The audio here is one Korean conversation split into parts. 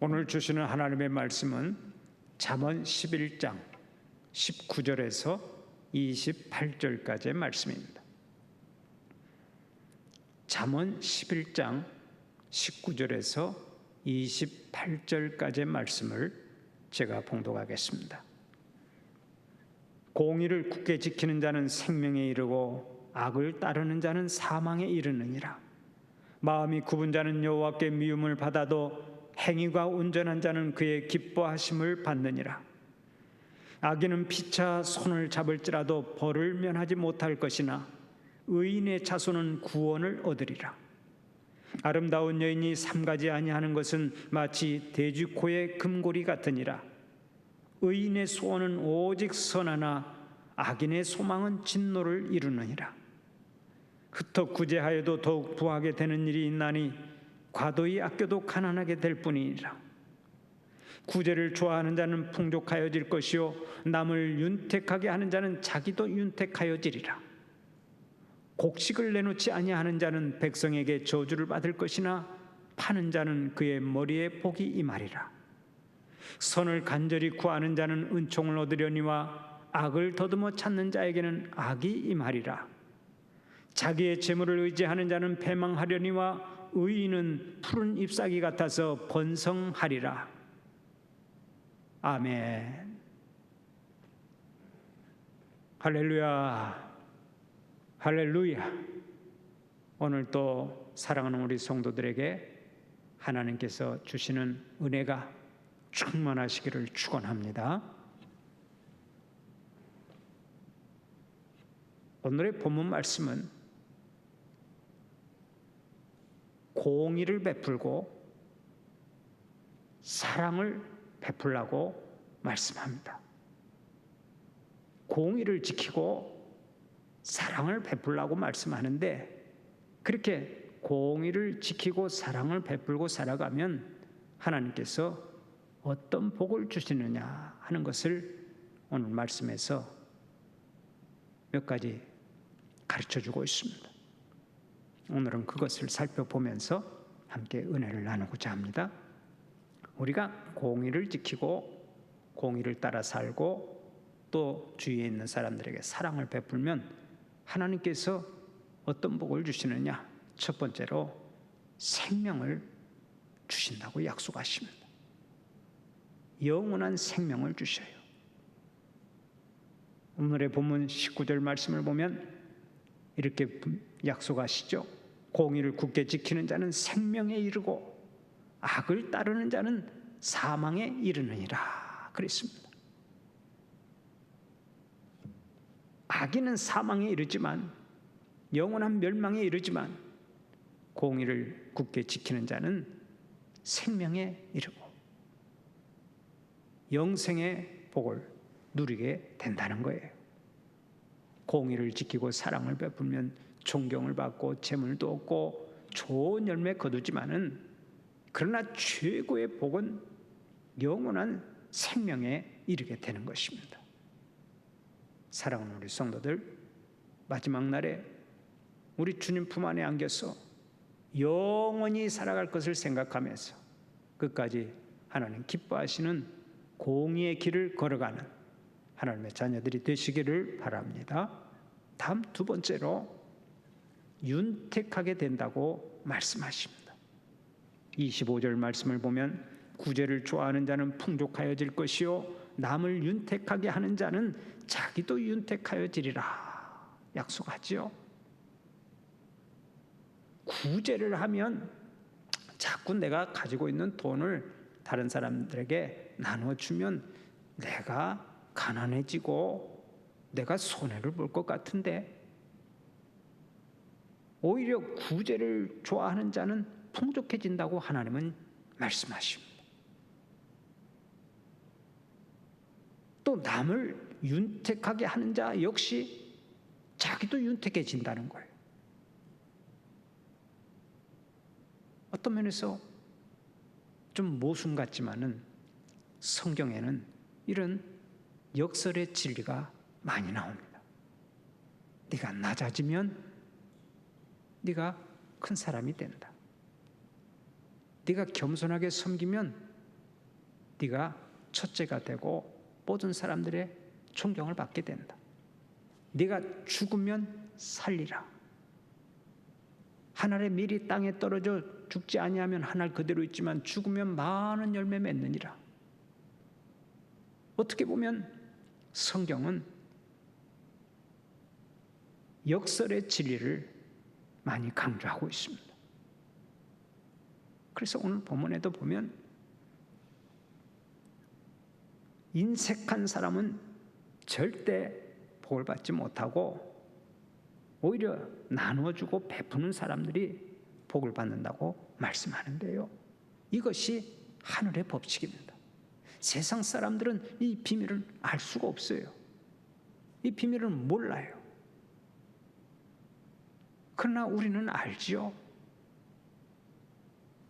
오늘 주시는 하나님의 말씀은 잠언 11장 19절에서 28절까지의 말씀입니다. 잠언 11장 19절에서 28절까지의 말씀을 제가 봉독하겠습니다. 공의를 굳게 지키는 자는 생명에 이르고 악을 따르는 자는 사망에 이르느니라. 마음이 굽은 자는 여호와께 미움을 받아도 행위가 온전한 자는 그의 기뻐하심을 받느니라. 악인은 피차 손을 잡을지라도 벌을 면하지 못할 것이나 의인의 자손은 구원을 얻으리라. 아름다운 여인이 삼가지 아니하는 것은 마치 돼지코의 금고리 같으니라. 의인의 소원은 오직 선하나 악인의 소망은 진노를 이루느니라. 흩어 구제하여도 더욱 부하게 되는 일이 있나니 과도히 아껴도 가난하게 될 뿐이니라. 구제를 좋아하는 자는 풍족하여질 것이요 남을 윤택하게 하는 자는 자기도 윤택하여지리라. 곡식을 내놓지 아니하는 자는 백성에게 저주를 받을 것이나 파는 자는 그의 머리에 복이 임하리라. 선을 간절히 구하는 자는 은총을 얻으려니와 악을 더듬어 찾는 자에게는 악이 임하리라. 자기의 재물을 의지하는 자는 패망하려니와 의인은 푸른 잎사귀 같아서 번성하리라. 아멘. 할렐루야, 할렐루야. 오늘 또 사랑하는 우리 성도들에게 하나님께서 주시는 은혜가 충만하시기를 축원합니다. 오늘의 본문 말씀은 공의를 베풀고 사랑을 베풀라고 말씀합니다. 공의를 지키고 사랑을 베풀라고 말씀하는데, 그렇게 공의를 지키고 사랑을 베풀고 살아가면 하나님께서 어떤 복을 주시느냐 하는 것을 오늘 말씀에서 몇 가지 가르쳐주고 있습니다. 오늘은 그것을 살펴보면서 함께 은혜를 나누고자 합니다. 우리가 공의를 지키고 공의를 따라 살고 또 주위에 있는 사람들에게 사랑을 베풀면 하나님께서 어떤 복을 주시느냐? 첫 번째로 생명을 주신다고 약속하십니다. 영원한 생명을 주셔요. 오늘의 본문 19절 말씀을 보면 이렇게 약속하시죠. 공의를 굳게 지키는 자는 생명에 이르고 악을 따르는 자는 사망에 이르느니라 그랬습니다. 악인은 사망에 이르지만, 영원한 멸망에 이르지만, 공의를 굳게 지키는 자는 생명에 이르고 영생의 복을 누리게 된다는 거예요. 공의를 지키고 사랑을 베풀면 존경을 받고 재물도 얻고 좋은 열매 거두지만은, 그러나 최고의 복은 영원한 생명에 이르게 되는 것입니다. 사랑하는 우리 성도들, 마지막 날에 우리 주님 품 안에 안겨서 영원히 살아갈 것을 생각하면서 끝까지 하나님 기뻐하시는 공의의 길을 걸어가는 하나님의 자녀들이 되시기를 바랍니다. 다음 두 번째로 윤택하게 된다고 말씀하십니다. 25절 말씀을 보면 구제를 좋아하는 자는 풍족하여질 것이요 남을 윤택하게 하는 자는 자기도 윤택하여지리라 약속하지요. 구제를 하면 자꾸 내가 가지고 있는 돈을 다른 사람들에게 나눠주면 내가 가난해지고 내가 손해를 볼 것 같은데, 오히려 구제를 좋아하는 자는 풍족해진다고 하나님은 말씀하십니다. 또 남을 윤택하게 하는 자 역시 자기도 윤택해진다는 거예요. 어떤 면에서 좀 모순 같지만은 성경에는 이런 역설의 진리가 많이 나옵니다. 네가 낮아지면 네가 큰 사람이 된다. 네가 겸손하게 섬기면 네가 첫째가 되고 모든 사람들의 존경을 받게 된다. 네가 죽으면 살리라. 한 알의 밀이 땅에 떨어져 죽지 아니하면 한 알 그대로 있지만 죽으면 많은 열매 맺느니라. 어떻게 보면 성경은 역설의 진리를 많이 강조하고 있습니다. 그래서 오늘 본문에도 보면 인색한 사람은 절대 복을 받지 못하고 오히려 나눠주고 베푸는 사람들이 복을 받는다고 말씀하는데요. 이것이 하늘의 법칙입니다. 세상 사람들은 이 비밀을 알 수가 없어요. 이 비밀을 몰라요. 그러나 우리는 알지요.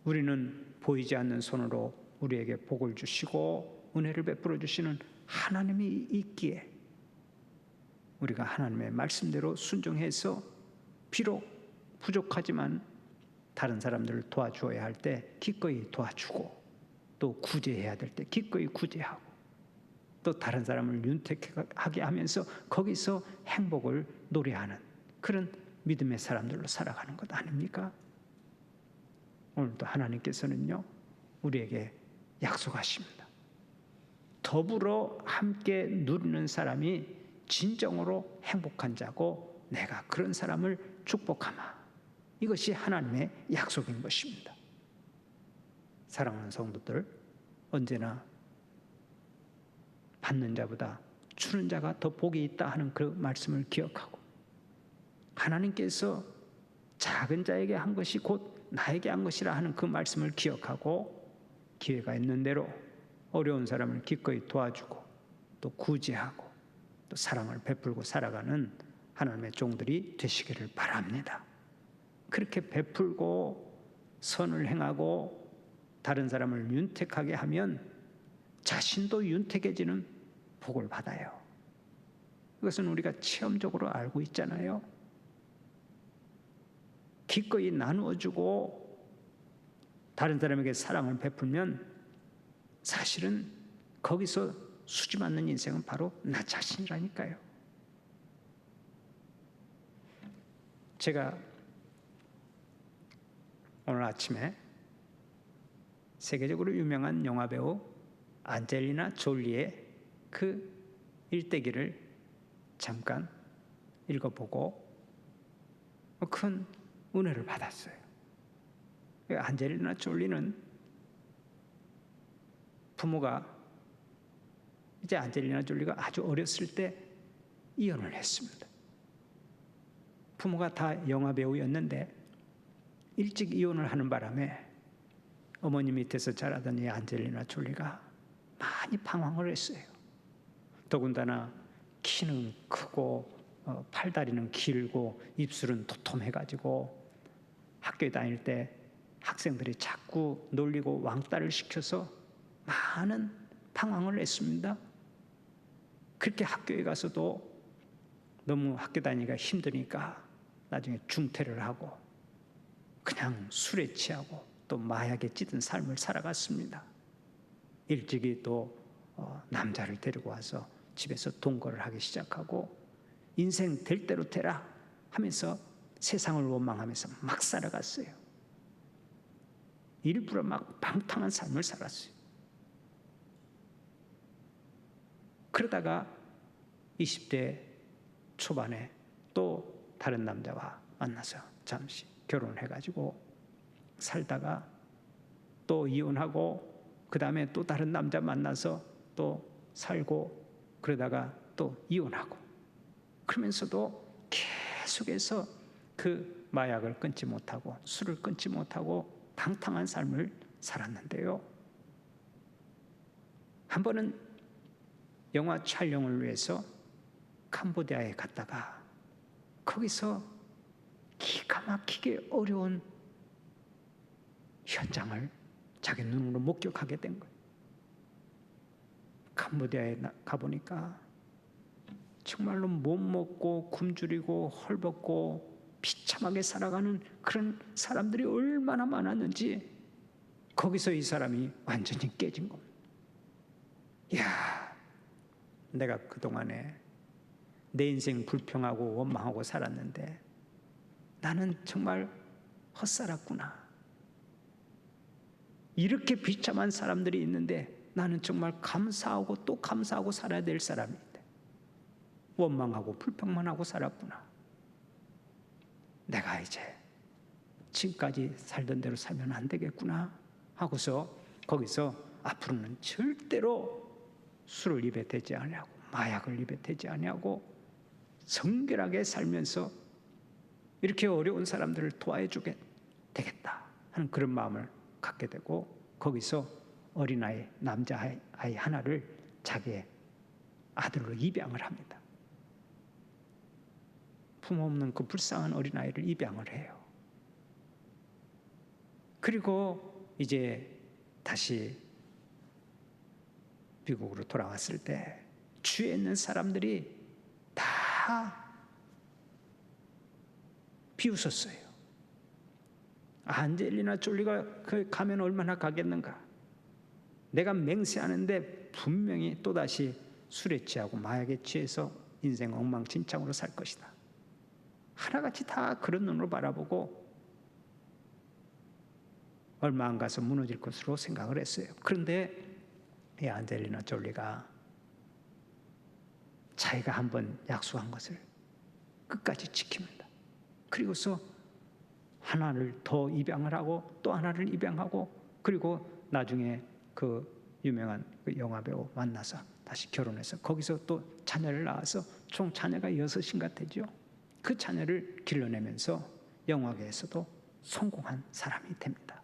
우리는 보이지 않는 손으로 우리에게 복을 주시고 은혜를 베풀어 주시는 하나님이 있기에 우리가 하나님의 말씀대로 순종해서 비록 부족하지만 다른 사람들을 도와주어야 할 때 기꺼이 도와주고 또 구제해야 될 때 기꺼이 구제하고 또 다른 사람을 윤택하게 하면서 거기서 행복을 노래하는 그런 믿음의 사람들로 살아가는 것 아닙니까? 오늘도 하나님께서는요 우리에게 약속하십니다. 더불어 함께 누리는 사람이 진정으로 행복한 자고 내가 그런 사람을 축복하마. 이것이 하나님의 약속인 것입니다. 사랑하는 성도들, 언제나 받는 자보다 주는 자가 더 복이 있다 하는 그 말씀을 기억하고 하나님께서 작은 자에게 한 것이 곧 나에게 한 것이라 하는 그 말씀을 기억하고 기회가 있는 대로 어려운 사람을 기꺼이 도와주고 또 구제하고 또 사랑을 베풀고 살아가는 하나님의 종들이 되시기를 바랍니다. 그렇게 베풀고 선을 행하고 다른 사람을 윤택하게 하면 자신도 윤택해지는 복을 받아요. 이것은 우리가 체험적으로 알고 있잖아요. 기꺼이 나누어주고 다른 사람에게 사랑을 베풀면 사실은 거기서 수지 맞는 인생은 바로 나 자신이라니까요. 제가 오늘 아침에 세계적으로 유명한 영화배우 안젤리나 졸리의 그 일대기를 잠깐 읽어보고 큰 은혜를 받았어요. 안젤리나 졸리는 부모가 이제 안젤리나 졸리가 아주 어렸을 때 이혼을 했습니다. 부모가 다 영화 배우였는데 일찍 이혼을 하는 바람에 어머니 밑에서 자라던 이 안젤리나 졸리가 많이 방황을 했어요. 더군다나 키는 크고 팔다리는 길고 입술은 도톰해가지고 학교에 다닐 때 학생들이 자꾸 놀리고 왕따를 시켜서 많은 방황을 했습니다. 그렇게 학교에 가서도 너무 학교 다니기가 힘드니까 나중에 중퇴를 하고 그냥 술에 취하고 또 마약에 찌든 삶을 살아갔습니다. 일찍이 또 남자를 데리고 와서 집에서 동거를 하기 시작하고 인생 될 대로 되라 하면서 세상을 원망하면서 막 살아갔어요. 일부러 막 방탕한 삶을 살았어요. 그러다가 20대 초반에 또 다른 남자와 만나서 잠시 결혼을 해가지고 살다가 또 이혼하고 그 다음에 또 다른 남자 만나서 또 살고 그러다가 또 이혼하고 그러면서도 계속해서 그 마약을 끊지 못하고 술을 끊지 못하고 방탕한 삶을 살았는데요. 한 번은 영화 촬영을 위해서 캄보디아에 갔다가 거기서 기가 막히게 어려운 현장을 자기 눈으로 목격하게 된 거예요. 캄보디아에 가보니까 정말로 못 먹고 굶주리고 헐벗고 비참하게 살아가는 그런 사람들이 얼마나 많았는지 거기서 이 사람이 완전히 깨진 겁니다. 야, 내가 그동안에 내 인생 불평하고 원망하고 살았는데 나는 정말 헛살았구나. 이렇게 비참한 사람들이 있는데 나는 정말 감사하고 또 감사하고 살아야 될 사람인데 원망하고 불평만 하고 살았구나. 내가 이제 지금까지 살던 대로 살면 안 되겠구나 하고서 거기서 앞으로는 절대로 술을 입에 대지 아니하고 마약을 입에 대지 아니하고 정결하게 살면서 이렇게 어려운 사람들을 도와주게 되겠다 하는 그런 마음을 갖게 되고 거기서 어린아이 남자아이 하나를 자기의 아들로 입양을 합니다. 부모 없는 그 불쌍한 어린아이를 입양을 해요. 그리고 이제 다시 미국으로 돌아왔을 때 주위에 있는 사람들이 다 비웃었어요. 안젤리나 졸리가 그 가면 얼마나 가겠는가. 내가 맹세하는데 분명히 또다시 술에 취하고 마약에 취해서 인생 엉망진창으로 살 것이다. 하나같이 다 그런 눈으로 바라보고 얼마 안 가서 무너질 것으로 생각을 했어요. 그런데 이 안젤리나 졸리가 자기가 한번 약속한 것을 끝까지 지킵니다. 그리고서 하나를 더 입양을 하고 또 하나를 입양하고 그리고 나중에 그 유명한 그 영화배우 만나서 다시 결혼해서 거기서 또 자녀를 낳아서 총 자녀가 6인가 되죠. 그 자녀를 길러내면서 영화계에서도 성공한 사람이 됩니다.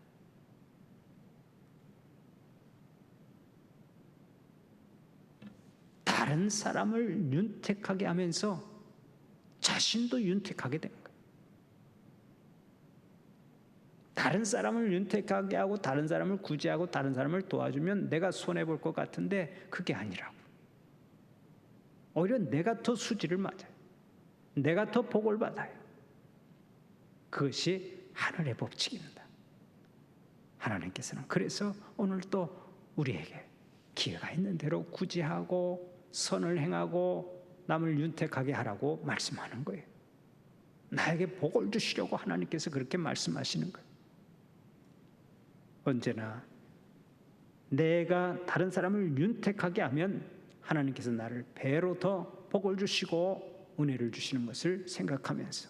다른 사람을 윤택하게 하면서 자신도 윤택하게 된 거예요. 다른 사람을 윤택하게 하고 다른 사람을 구제하고 다른 사람을 도와주면 내가 손해볼 것 같은데 그게 아니라고. 오히려 내가 더 수지를 맞아요. 내가 더 복을 받아요. 그것이 하늘의 법칙입니다. 하나님께서는 그래서 오늘 또 우리에게 기회가 있는 대로 구제하고 선을 행하고 남을 윤택하게 하라고 말씀하는 거예요. 나에게 복을 주시려고 하나님께서 그렇게 말씀하시는 거예요. 언제나 내가 다른 사람을 윤택하게 하면 하나님께서 나를 배로 더 복을 주시고 은혜를 주시는 것을 생각하면서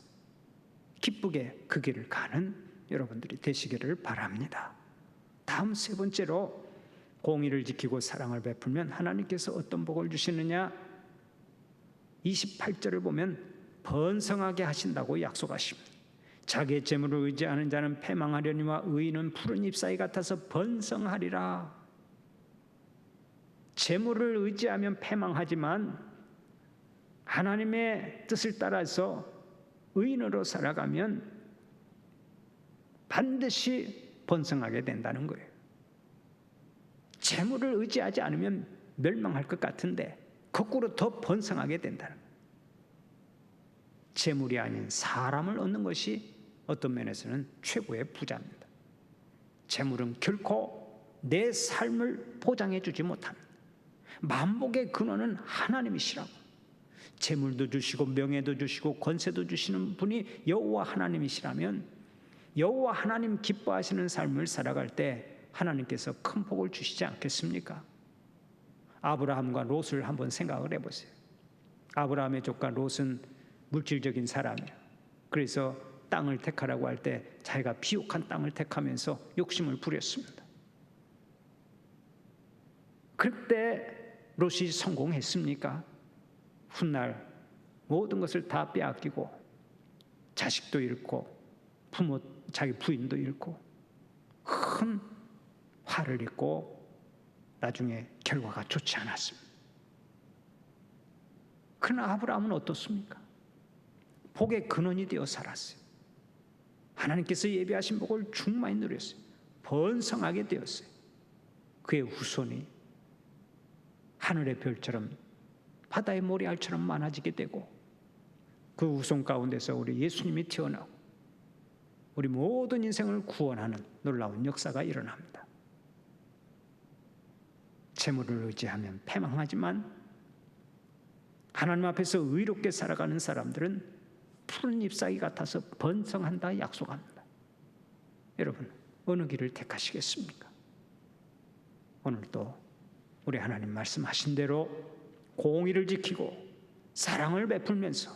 기쁘게 그 길을 가는 여러분들이 되시기를 바랍니다. 다음 세 번째로 공의를 지키고 사랑을 베풀면 하나님께서 어떤 복을 주시느냐? 28절을 보면 번성하게 하신다고 약속하십니다. 자기의 재물을 의지하는 자는 패망하려니와 의인은 푸른 잎사귀 같아서 번성하리라. 재물을 의지하면 패망하지만 하나님의 뜻을 따라서 의인으로 살아가면 반드시 번성하게 된다는 거예요. 재물을 의지하지 않으면 멸망할 것 같은데 거꾸로 더 번성하게 된다는 거예요. 재물이 아닌 사람을 얻는 것이 어떤 면에서는 최고의 부자입니다. 재물은 결코 내 삶을 보장해 주지 못합니다. 만복의 근원은 하나님이시라고. 재물도 주시고 명예도 주시고 권세도 주시는 분이 여호와 하나님이시라면 여호와 하나님 기뻐하시는 삶을 살아갈 때 하나님께서 큰 복을 주시지 않겠습니까? 아브라함과 롯을 한번 생각을 해보세요. 아브라함의 조카 롯은 물질적인 사람이에요. 그래서 땅을 택하라고 할 때 자기가 비옥한 땅을 택하면서 욕심을 부렸습니다. 그때 롯이 성공했습니까? 훗날 모든 것을 다 빼앗기고 자식도 잃고 자기 부인도 잃고 큰 화를 입고 나중에 결과가 좋지 않았습니다. 그러나 아브라함은 어떻습니까? 복의 근원이 되어 살았어요. 하나님께서 예비하신 복을 충만히 누렸어요. 번성하게 되었어요. 그의 후손이 하늘의 별처럼 바다의 모래알처럼 많아지게 되고 그 후손 가운데서 우리 예수님이 태어나고 우리 모든 인생을 구원하는 놀라운 역사가 일어납니다. 재물을 의지하면 패망하지만 하나님 앞에서 의롭게 살아가는 사람들은 푸른 잎사귀 같아서 번성한다 약속합니다. 여러분, 어느 길을 택하시겠습니까? 오늘도 우리 하나님 말씀하신 대로 공의를 지키고 사랑을 베풀면서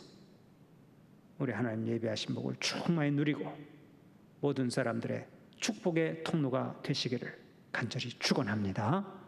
우리 하나님 예비하신 복을 충만히 누리고 모든 사람들의 축복의 통로가 되시기를 간절히 축원합니다.